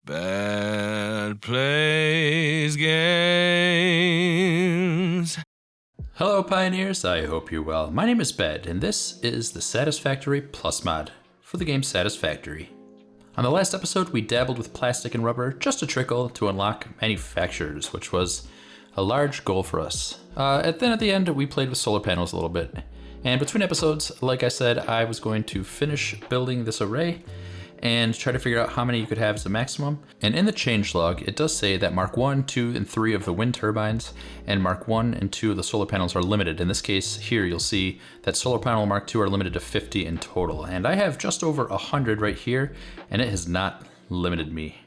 Bad Plays Games. Hello Pioneers, I hope you're well. My name is Bed, and this is the Satisfactory Plus mod for the game Satisfactory. On the last episode, we dabbled with plastic and rubber, just a trickle, to unlock manufacturers, which was a large goal for us. At the end, we played with solar panels a little bit. And between episodes, like I said, I was going to finish building this array and try to figure out how many you could have as the maximum. And in the changelog, it does say that Mark 1, 2, and 3 of the wind turbines and Mark 1 and 2 of the solar panels are limited. In this case here, you'll see that solar panel Mark 2 are limited to 50 in total. And I have just over 100 right here, and it has not limited me.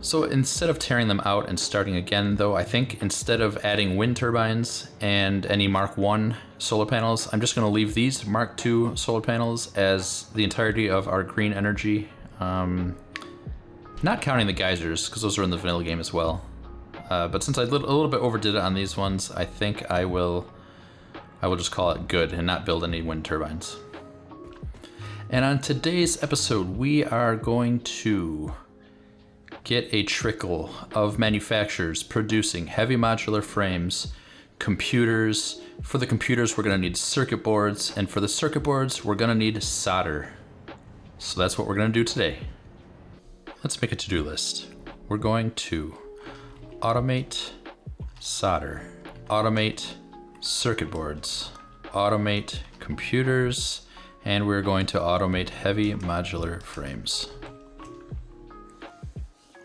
So instead of tearing them out and starting again though, I think instead of adding wind turbines and any Mark 1 solar panels, I'm just gonna leave these Mark 2 solar panels as the entirety of our green energy. Not counting the geysers, because those are in the vanilla game as well. But since I a little bit overdid it on these ones, I think I will just call it good and not build any wind turbines. And on today's episode, we are going to get a trickle of manufacturers producing heavy modular frames, computers. For the computers, we're gonna need circuit boards, and for the circuit boards, we're gonna need solder. So that's what we're gonna do today. Let's make a to-do list. We're going to automate solder, automate circuit boards, automate computers, and we're going to automate heavy modular frames.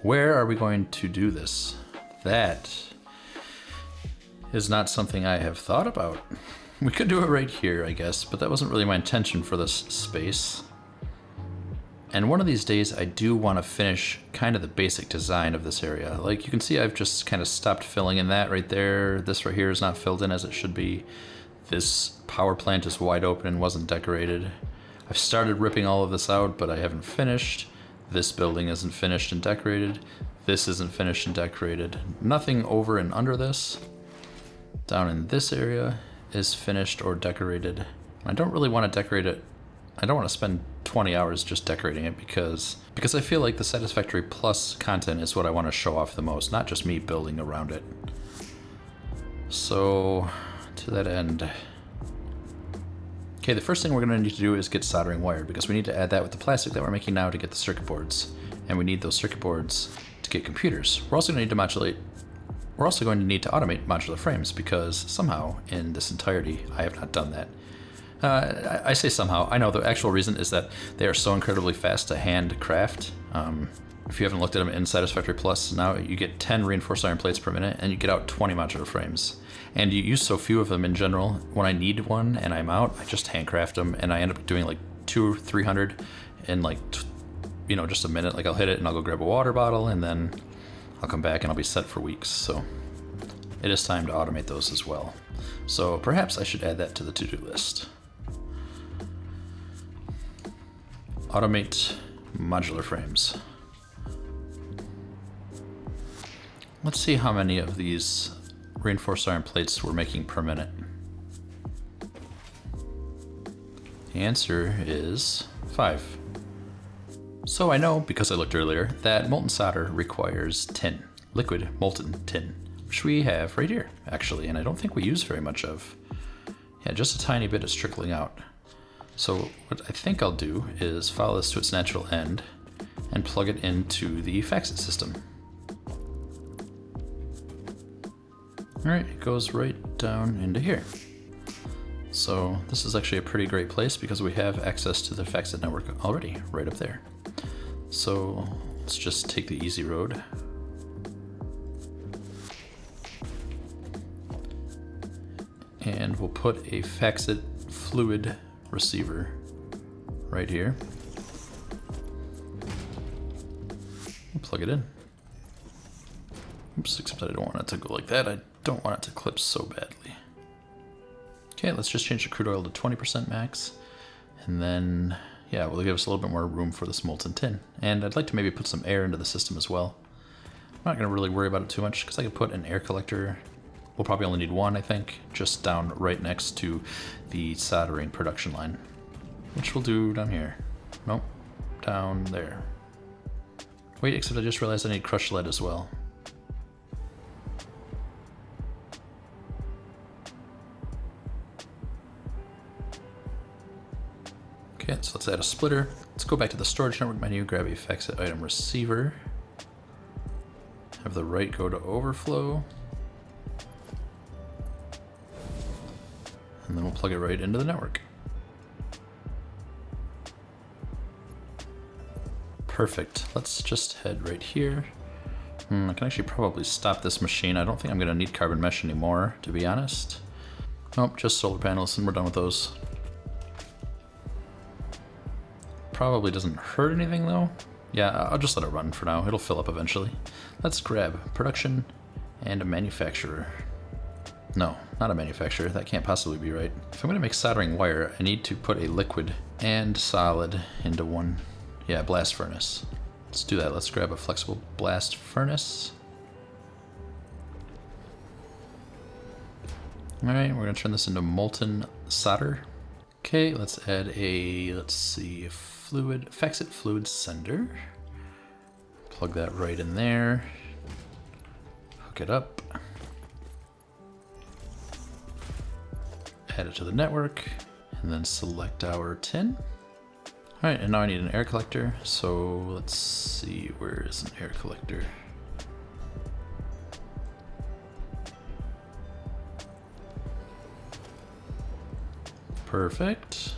Where are we going to do this? That is not something I have thought about. We could do it right here, I guess, but that wasn't really my intention for this space. And one of these days, I do want to finish kind of the basic design of this area. Like you can see, I've just kind of stopped filling in that right there. This right here is not filled in as it should be. This power plant is wide open and wasn't decorated. I've started ripping all of this out, but I haven't finished. This building isn't finished and decorated. This isn't finished and decorated. Nothing over and under this. Down in this area is finished or decorated. I don't really want to decorate it. I don't want to spend 20 hours just decorating it because I feel like the Satisfactory Plus content is what I want to show off the most, not just me building around it. So, to that end, okay, the first thing we're going to need to do is get soldering wired, because we need to add that with the plastic that we're making now to get the circuit boards, and we need those circuit boards to get computers. We're also going to need to automate modular frames, because somehow in this entirety I have not done that. I say somehow. I know the actual reason is that they are so incredibly fast to hand craft. If you haven't looked at them in Satisfactory Plus, now you get 10 reinforced iron plates per minute and you get out 20 modular frames. And you use so few of them in general. When I need one and I'm out, I just handcraft them, and I end up doing like 200 or 300 in like, just a minute. Like I'll hit it and I'll go grab a water bottle, and then I'll come back and I'll be set for weeks. So it is time to automate those as well. So perhaps I should add that to the to-do list. Automate modular frames. Let's see how many of these reinforced iron plates we're making per minute. The answer is 5. So I know, because I looked earlier, that molten solder requires tin, liquid molten tin, which we have right here, actually, and I don't think we use very much of. Yeah, just a tiny bit is trickling out. So what I think I'll do is follow this to its natural end and plug it into the FaxIT system. All right, it goes right down into here. So this is actually a pretty great place because we have access to the FaxIT network already right up there. So let's just take the easy road. And we'll put a FaxIT fluid receiver right here. We'll plug it in. Oops, except I don't want it to go like that. I don't want it to clip so badly. Okay, let's just change the crude oil to 20% max. And then, yeah, we'll give us a little bit more room for this molten tin. And I'd like to maybe put some air into the system as well. I'm not gonna really worry about it too much because I could put an air collector. We'll probably only need one, I think, just down right next to the soldering production line, which we'll do down here. Nope, down there. Wait, except I just realized I need crushed lead as well. Okay, so let's add a splitter. Let's go back to the storage network menu, grab a FaxIT item receiver. Have the right go to overflow. And then we'll plug it right into the network. Perfect. Let's just head right here. I can actually probably stop this machine. I don't think I'm going to need carbon mesh anymore, to be honest. Nope, just solar panels, and we're done with those. Probably doesn't hurt anything, though. Yeah, I'll just let it run for now. It'll fill up eventually. Let's grab production and a manufacturer. No, not a manufacturer. That can't possibly be right. If I'm going to make soldering wire, I need to put a liquid and solid into one. Yeah, blast furnace. Let's do that. Let's grab a flexible blast furnace. Alright, we're going to turn this into molten solder. Okay, let's add a, fluid, FaxIT fluid sender. Plug that right in there. Hook it up. Add it to the network, and then select our tin. Alright, and now I need an air collector, so let's see, where is an air collector? Perfect.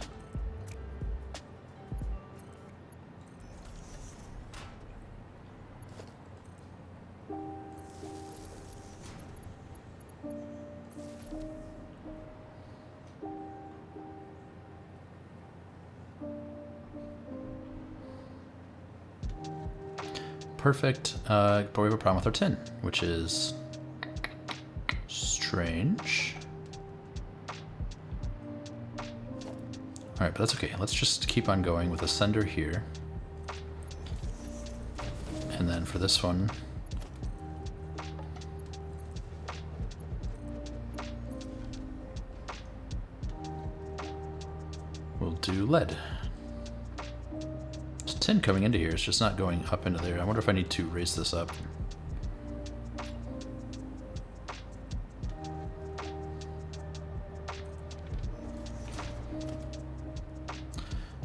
Perfect, but we have a problem with our tin, which is strange. Alright, but that's okay. Let's just keep on going with a sender here. And then for this one, we'll do lead. There's tin coming into here, it's just not going up into there. I wonder if I need to raise this up.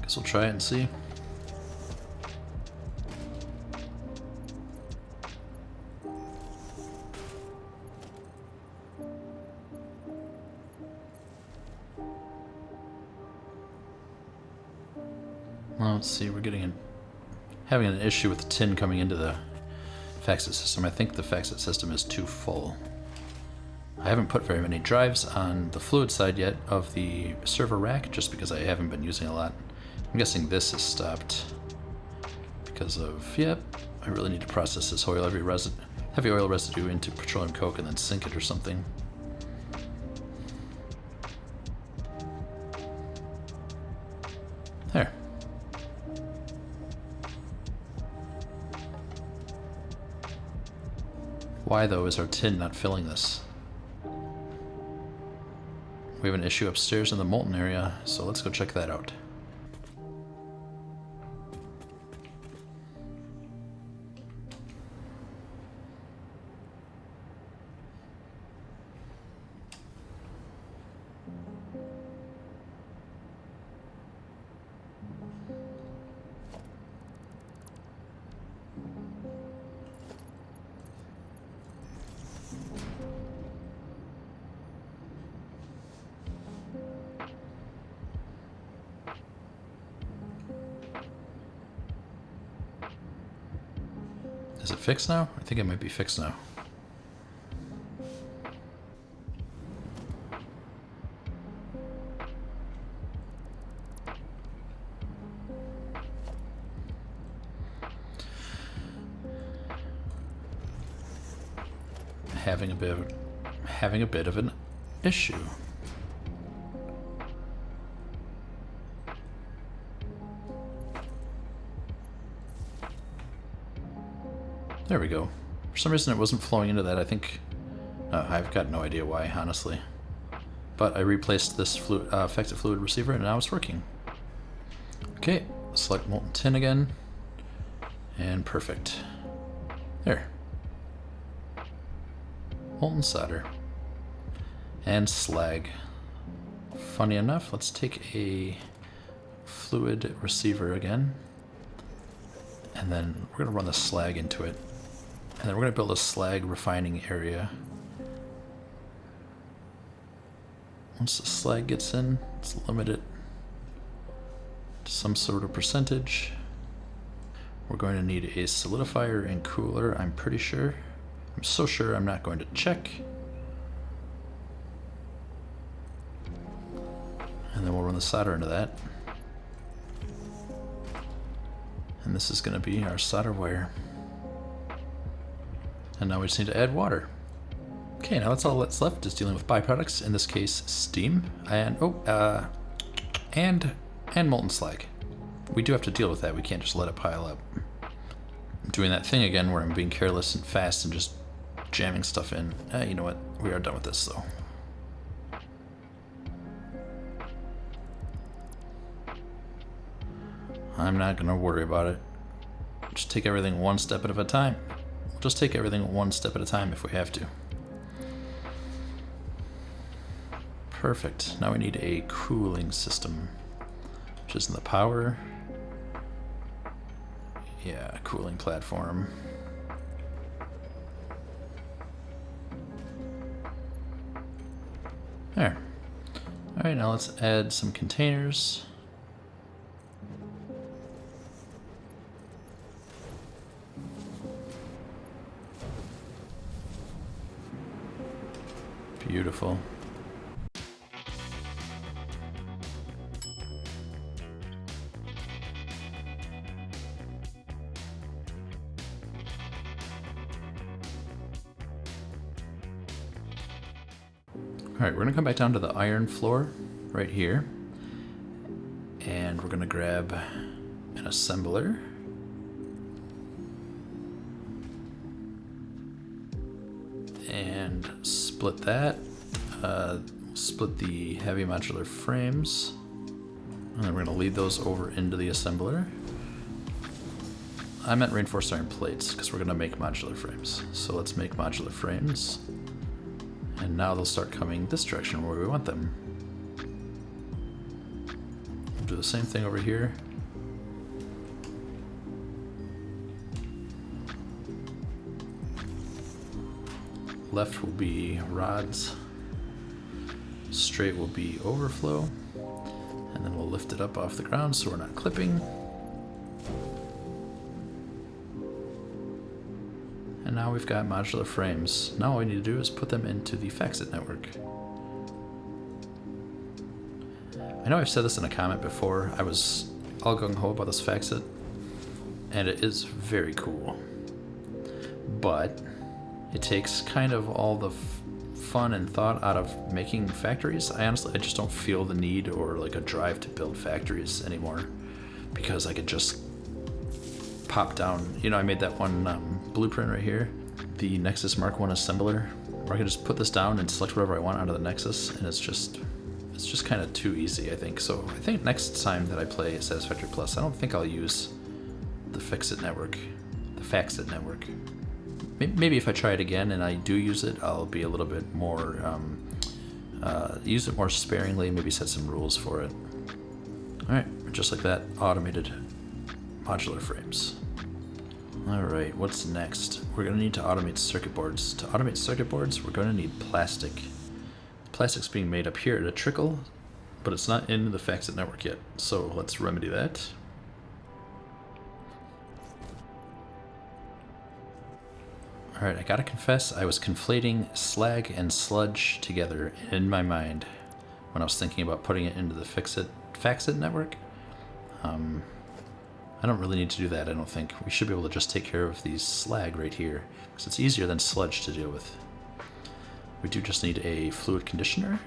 Guess we'll try it and see. Well, let's see, we're having an issue with the tin coming into the FaxIT system. I think the FaxIT system is too full. I haven't put very many drives on the fluid side yet of the server rack, just because I haven't been using a lot. I'm guessing this is stopped because of, yep, I really need to process this heavy oil residue into petroleum coke and then sink it or something. There. Why, though, is our tin not filling this? We have an issue upstairs in the molten area, so let's go check that out. Is it fixed now? I think it might be fixed now. Having a bit of an issue. There we go. For some reason it wasn't flowing into that. I think... I've got no idea why, honestly. But I replaced this FaxIT fluid receiver and now it's working. Okay, select molten tin again. And perfect. There. Molten solder. And slag. Funny enough, let's take a fluid receiver again. And then we're going to run the slag into it. And then we're going to build a slag refining area. Once the slag gets in, let's limit it to some sort of percentage. We're going to need a solidifier and cooler, I'm pretty sure. I'm so sure I'm not going to check. And then we'll run the solder into that. And this is going to be our solder wire. And now we just need to add water. Okay, now that's all that's left, is dealing with byproducts, in this case steam, and and molten slag. We do have to deal with that, we can't just let it pile up. I'm doing that thing again where I'm being careless and fast and just jamming stuff in. You know what, we are done with this though. I'm not gonna worry about it. Just take everything one step at a time. We'll just take everything one step at a time if we have to. Perfect. Now we need a cooling system, which is in the power. Yeah, cooling platform. There. Alright, now let's add some containers. Beautiful. Alright, we're going to come back down to the iron floor right here. And we're going to grab an assembler. And split that. Split the heavy modular frames. And then we're going to lead those over into the assembler. I meant reinforced iron plates because we're going to make modular frames. So let's make modular frames. And now they'll start coming this direction where we want them. We'll do the same thing over here. Left will be rods. Straight will be overflow. And then we'll lift it up off the ground so we're not clipping. And now we've got modular frames. Now all we need to do is put them into the FaxIT network. I know I've said this in a comment before. I was all gung-ho about this FaxIT, and it is very cool. But it takes kind of all the fun and thought out of making factories. I just don't feel the need or like a drive to build factories anymore, because I could just pop down. You know, I made that one blueprint right here, the Nexus Mark 1 assembler, where I can just put this down and select whatever I want out of the Nexus, and it's just kind of too easy, I think. So I think next time that I play Satisfactory Plus, I don't think I'll use the FaxIT network, the FaxIT network. Maybe if I try it again and I do use it, I'll be a little bit more, use it more sparingly, maybe set some rules for it. Alright, just like that, automated modular frames. Alright, what's next? We're going to need to automate circuit boards. To automate circuit boards, we're going to need plastic. Plastic's being made up here at a trickle, but it's not in the FaxIT network yet, so let's remedy that. Alright, I gotta confess, I was conflating slag and sludge together in my mind when I was thinking about putting it into the FaxIT network. I don't really need to do that, I don't think. We should be able to just take care of these slag right here, because it's easier than sludge to deal with. We do just need a fluid conditioner.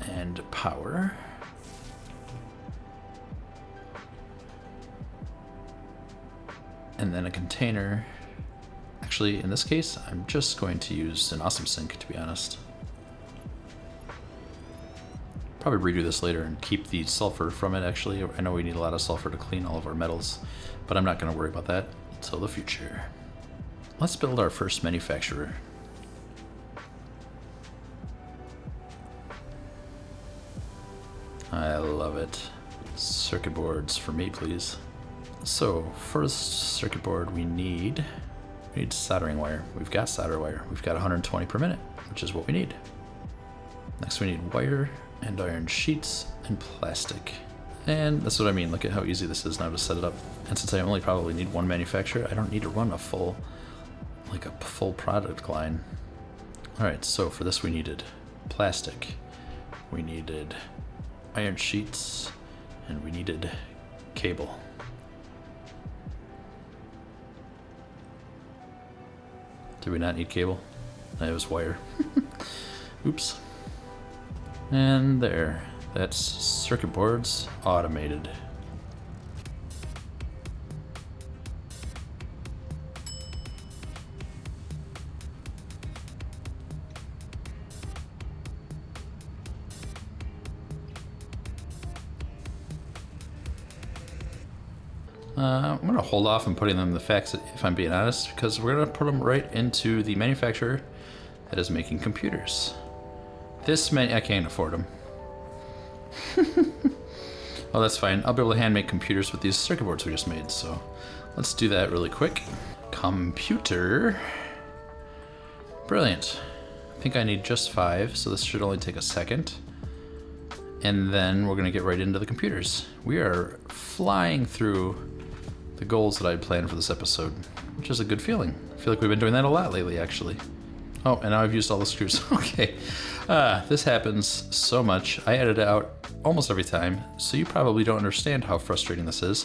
And power. And then a container. Actually, in this case, I'm just going to use an awesome sink, to be honest. probably redo this later and keep the sulfur from it, actually. I know we need a lot of sulfur to clean all of our metals, but I'm not going to worry about that until the future. Let's build our first manufacturer. I love it. Circuit boards for me, please. So, first circuit board we need soldering wire. We've got solder wire. We've got 120 per minute, which is what we need. Next we need wire and iron sheets and plastic. And that's what I mean. Look at how easy this is now to set it up. And since I only probably need one manufacturer, I don't need to run a full product line. Alright, so for this we needed plastic. We needed iron sheets, and we needed cable. Did we not need cable? It was wire. Oops. And there. That's circuit boards automated. I'm going to hold off on putting them in the FaxIT, if I'm being honest, because we're going to put them right into the manufacturer that is making computers. I can't afford them. Well, that's fine. I'll be able to hand make computers with these circuit boards we just made, so let's do that really quick. Computer. Brilliant. I think I need just 5, so this should only take a second. And then we're going to get right into the computers. We are flying through the goals that I had planned for this episode, which is a good feeling. I feel like we've been doing that a lot lately, actually. Oh, and now I've used all the screws. Okay. This happens so much. I edit it out almost every time, so you probably don't understand how frustrating this is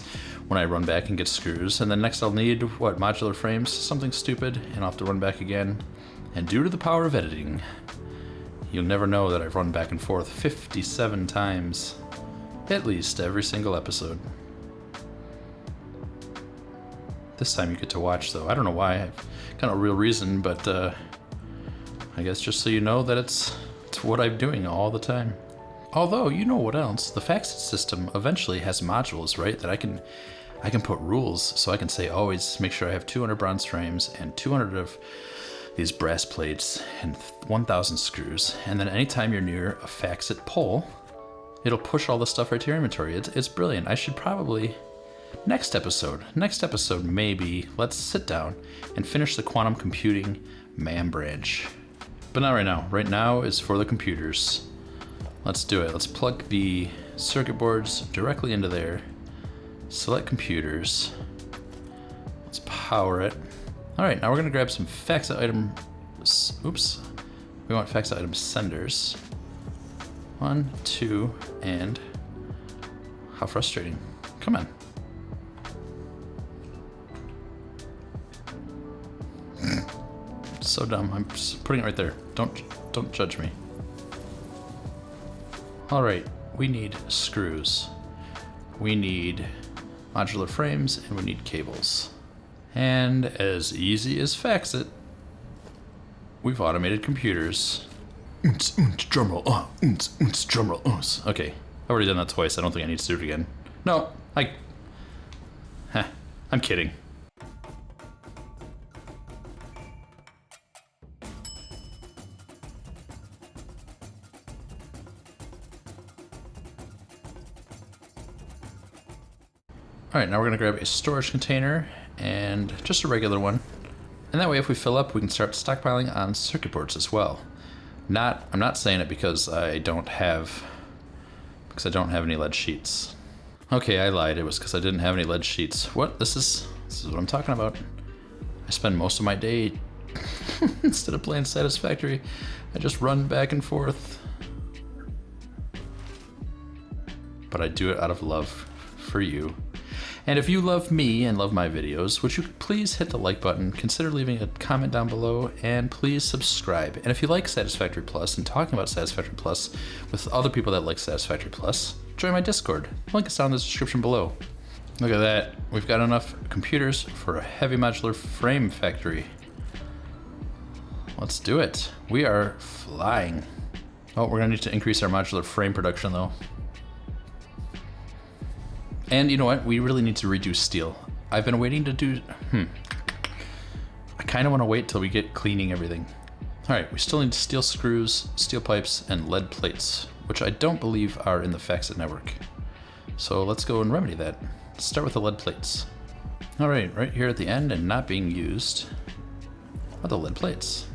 when I run back and get screws, and then next I'll need, modular frames, something stupid, and I'll have to run back again. And due to the power of editing, you'll never know that I've run back and forth 57 times, at least every single episode. This time you get to watch, though. I don't know why. I've got no real reason, but I guess just so you know that it's what I'm doing all the time. Although, you know what else? The FaxIT system eventually has modules, right? That I can put rules, so I can say always make sure I have 200 bronze frames and 200 of these brass plates and 1,000 screws. And then anytime you're near a FaxIT pole, it'll push all the stuff right to your inventory. It's brilliant. I should probably... Next episode maybe, let's sit down and finish the quantum computing MAM branch. But not right now. Right now is for the computers. Let's do it. Let's plug the circuit boards directly into there. Select computers. Let's power it. All right, now we're gonna grab some FaxIT item. Oops. We want FaxIT item senders. 1, 2, and how frustrating. Come on. So dumb. I'm just putting it right there. Don't judge me. All right, we need screws. We need modular frames, and we need cables. And as easy as FaxIT, we've automated computers. Drumroll, drumroll. Okay, I've already done that twice. I don't think I need to do it again. No, I'm kidding. All right, now we're gonna grab a storage container and just a regular one. And that way if we fill up, we can start stockpiling on circuit boards as well. I'm not saying it because I don't have any lead sheets. Okay, I lied. It was because I didn't have any lead sheets. What? This is what I'm talking about. I spend most of my day, instead of playing Satisfactory, I just run back and forth. But I do it out of love for you. And if you love me and love my videos, would you please hit the like button, consider leaving a comment down below, and please subscribe. And if you like Satisfactory Plus and talking about Satisfactory Plus with other people that like Satisfactory Plus, join my Discord. Link is down in the description below. Look at that. We've got enough computers for a heavy modular frame factory. Let's do it. We are flying. Oh, we're gonna need to increase our modular frame production though. And you know what? We really need to reduce steel. I've been waiting to do, I kind of want to wait till we get cleaning everything. All right, we still need steel screws, steel pipes, and lead plates, which I don't believe are in the FaxIT network. So let's go and remedy that. Let's start with the lead plates. All right here at the end and not being used are the lead plates.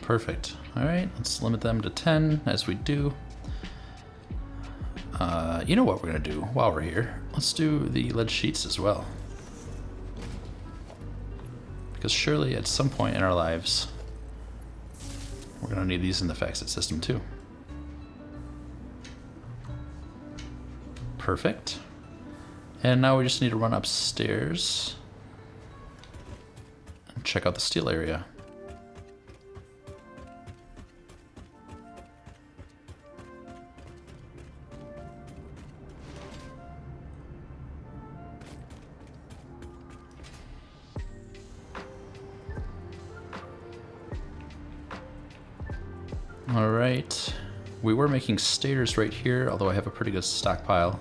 Perfect. All right, let's limit them to 10 as we do. You know what we're gonna do while we're here? Let's do the lead sheets as well. Because surely at some point in our lives, we're gonna need these in the FaxIT system too. Perfect. And now we just need to run upstairs and check out the steel area. All right, we were making stairs right here, although I have a pretty good stockpile.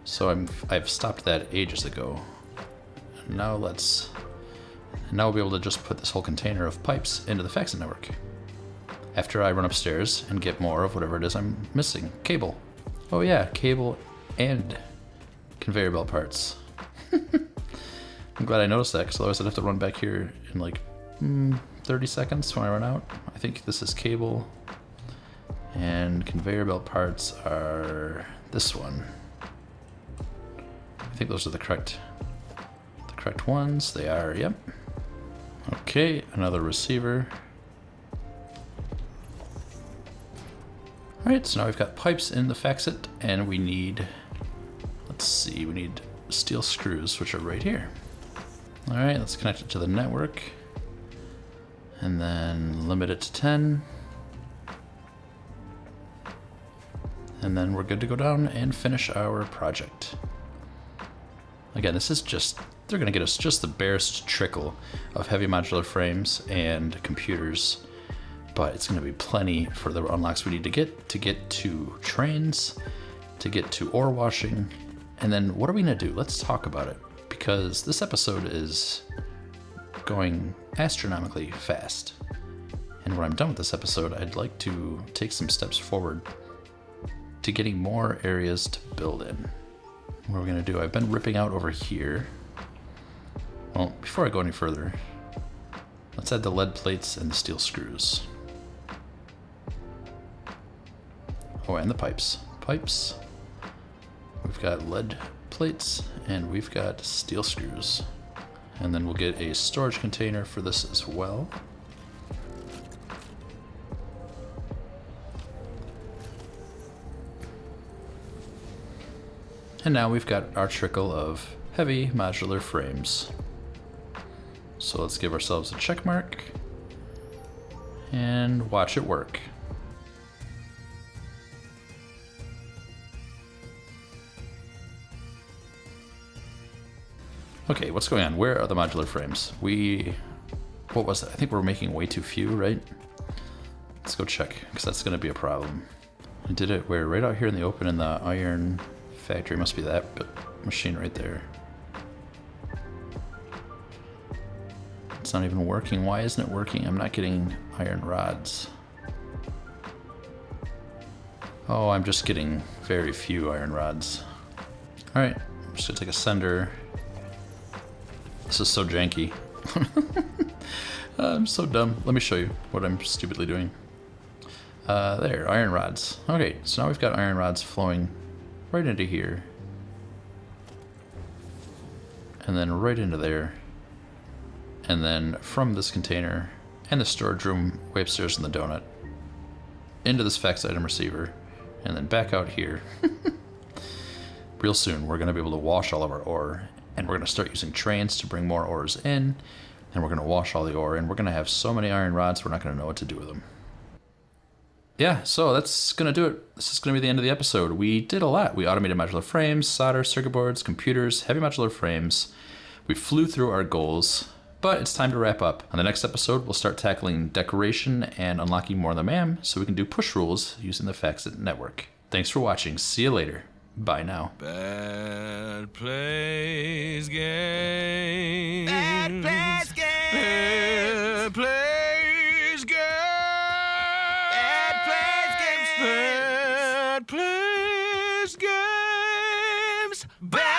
So I've stopped that ages ago. Now we'll be able to just put this whole container of pipes into the FaxIT network. After I run upstairs and get more of whatever it is I'm missing. Cable. Oh yeah, cable and conveyor belt parts. I'm glad I noticed that, because otherwise I'd have to run back here in like 30 seconds when I run out. I think this is cable, and conveyor belt parts are this one. I think those are the correct ones. They are, yep. Okay, another receiver. All right, so now we've got pipes in the FaxIT, and we need, let's see, we need steel screws, which are right here. All right, let's connect it to the network, and then limit it to 10. And then we're good to go down and finish our project. Again, this is just, they're gonna get us just the barest trickle of heavy modular frames and computers, but it's gonna be plenty for the unlocks we need to get to trains, to get to ore washing. And then what are we gonna do? Let's talk about it, because this episode is going astronomically fast. And when I'm done with this episode, I'd like to take some steps forward to getting more areas to build in. What are we gonna do? I've been ripping out over here. Well, before I go any further, let's add the lead plates and the steel screws. Oh, and the pipes. Pipes. We've got lead plates and we've got steel screws. And then we'll get a storage container for this as well. And now we've got our trickle of heavy modular frames. So let's give ourselves a check mark and watch it work. Okay, what's going on? Where are the modular frames? What was it? I think we're making way too few, right? Let's go check, because that's gonna be a problem. I did it where? Right out here in the open in the iron factory. Must be that machine right there. It's not even working. Why isn't it working? I'm not getting iron rods. Oh, I'm just getting very few iron rods. All right, I'm just gonna take a sender. This is so janky. I'm so dumb. Let me show you what I'm stupidly doing. There, iron rods. Okay, so now we've got iron rods flowing right into here. And then right into there. And then from this container and the storage room way upstairs in the donut into this fax item receiver, and then back out here. Real soon we're gonna be able to wash all of our ore, and we're gonna start using trains to bring more ores in, and we're gonna wash all the ore, and we're gonna have so many iron rods we're not gonna know what to do with them. Yeah, so that's going to do it. This is going to be the end of the episode. We did a lot. We automated modular frames, solder, circuit boards, computers, heavy modular frames. We flew through our goals, but it's time to wrap up. On the next episode, we'll start tackling decoration and unlocking more of the MAM so we can do push rules using the FaxIT network. Thanks for watching. See you later. Bye now. Bad plays games. Bad plays games. Bad plays games. Bad plays games. Bad plays games. Bad